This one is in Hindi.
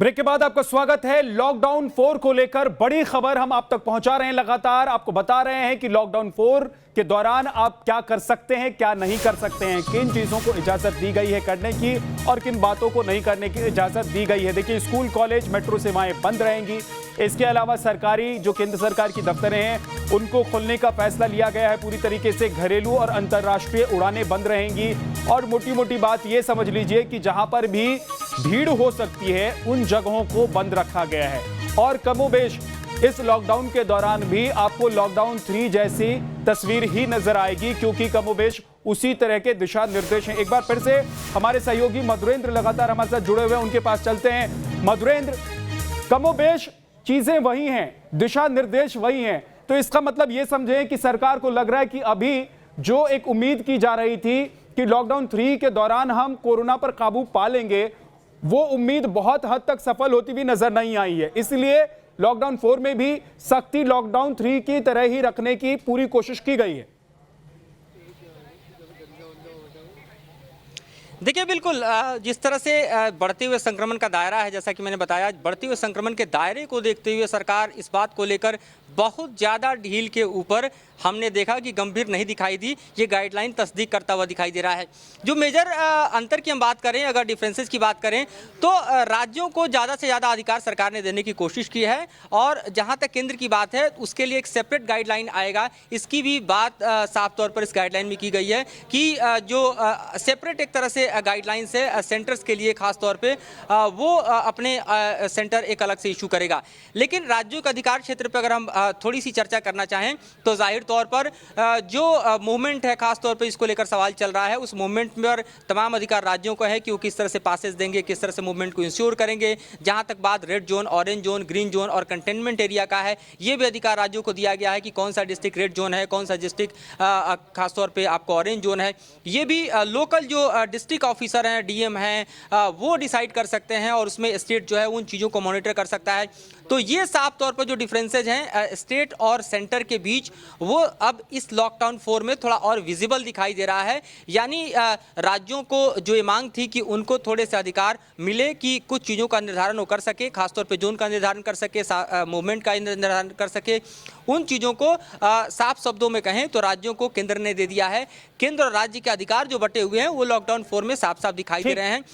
ब्रेक के बाद आपका स्वागत है। लॉकडाउन 4 को लेकर बड़ी खबर हम आप तक पहुंचा रहे हैं। लगातार आपको बता रहे हैं कि लॉकडाउन 4 के दौरान आप क्या कर सकते हैं, क्या नहीं कर सकते हैं, किन चीजों को इजाजत दी गई है करने की और किन बातों को नहीं करने की इजाजत दी गई है। देखिए, स्कूल, कॉलेज, मेट्रो सेवाएं बंद रहेंगी। इसके अलावा सरकारी जो केंद्र सरकार की दफ्तरें हैं उनको खोलने का फैसला लिया गया है पूरी तरीके से। घरेलू और अंतर्राष्ट्रीय उड़ानें बंद रहेंगी और मोटी मोटी बात यह समझ लीजिए कि जहां पर भी भीड़ हो सकती है उन जगहों को बंद रखा गया है। और कमोबेश इस लॉकडाउन के दौरान भी आपको लॉकडाउन 3 जैसी तस्वीर ही नजर आएगी, क्योंकि कमोबेश उसी तरह के दिशा निर्देश हैं। एक बार फिर से हमारे सहयोगी मधुरेंद्र लगातार हमारे साथ जुड़े हुए हैं, उनके पास चलते हैं। मधुरेंद्र, कमोबेश चीजें वही हैं, दिशा निर्देश वही हैं, तो इसका मतलब यह समझें कि सरकार को लग रहा है कि अभी जो एक उम्मीद की जा रही थी कि लॉकडाउन 3 के दौरान हम कोरोना पर काबू पा लेंगे, वो उम्मीद बहुत हद तक सफल होती हुई नजर नहीं आई है। इसलिए लॉकडाउन 4 में भी सख्ती लॉकडाउन 3 की तरह ही रखने की पूरी कोशिश की गई है। देखिए, बिल्कुल जिस तरह से बढ़ते हुए संक्रमण का दायरा है, जैसा कि मैंने बताया, बढ़ते हुए संक्रमण के दायरे को देखते हुए सरकार इस बात को लेकर बहुत ज़्यादा ढील के ऊपर हमने देखा कि गंभीर नहीं दिखाई दी। ये गाइडलाइन तस्दीक करता हुआ दिखाई दे रहा है। जो मेजर अंतर की हम बात करें, अगर डिफरेंसेस की बात करें, तो राज्यों को ज़्यादा से ज़्यादा अधिकार सरकार ने देने की कोशिश की है और जहाँ तक केंद्र की बात है उसके लिए एक सेपरेट गाइडलाइन आएगा। इसकी भी बात साफ तौर पर इस गाइडलाइन में की गई है कि जो सेपरेट एक तरह से गाइडलाइंस है सेंटर्स के लिए, खास तौर पे वो अपने सेंटर एक अलग से इशू करेगा। लेकिन राज्यों के अधिकार क्षेत्र पर अगर हम थोड़ी सी चर्चा करना चाहें तो जाहिर तौर पर जो मूवमेंट है, खास तौर पे इसको लेकर सवाल चल रहा है, उस मूवमेंट पर तमाम अधिकार राज्यों को है कि वो किस तरह से पासेस देंगे, किस तरह से मूवमेंट को इंश्योर करेंगे। जहां तक बात red zone, orange zone, green zone और कंटेनमेंट एरिया का है, ये भी अधिकार राज्यों को दिया गया है कि कौन सा डिस्ट्रिक्ट रेड जोन है, कौन सा डिस्ट्रिक्ट खासतौर पर आपको ऑरेंज जोन है। ये भी लोकल जो डिस्ट्रिक्ट ऑफिसर हैं, डीएम हैं, वो डिसाइड कर सकते हैं और उसमें स्टेट जो है उन चीज़ों को मॉनिटर कर सकता है। तो ये साफ तौर पर जो डिफरेंसेज हैं स्टेट और सेंटर के बीच, वो अब इस लॉकडाउन 4 में थोड़ा और विजिबल दिखाई दे रहा है। यानी राज्यों को जो ये मांग थी कि उनको थोड़े से अधिकार मिले कि कुछ चीज़ों का निर्धारण वो कर सके, खासतौर पे जोन का निर्धारण कर सके, मूवमेंट का निर्धारण कर सके, उन चीज़ों को साफ शब्दों में कहें तो राज्यों को केंद्र ने दे दिया है। केंद्र और राज्य के अधिकार जो बटे हुए हैं वो लॉकडाउन 4 में साफ साफ दिखाई दे रहे हैं।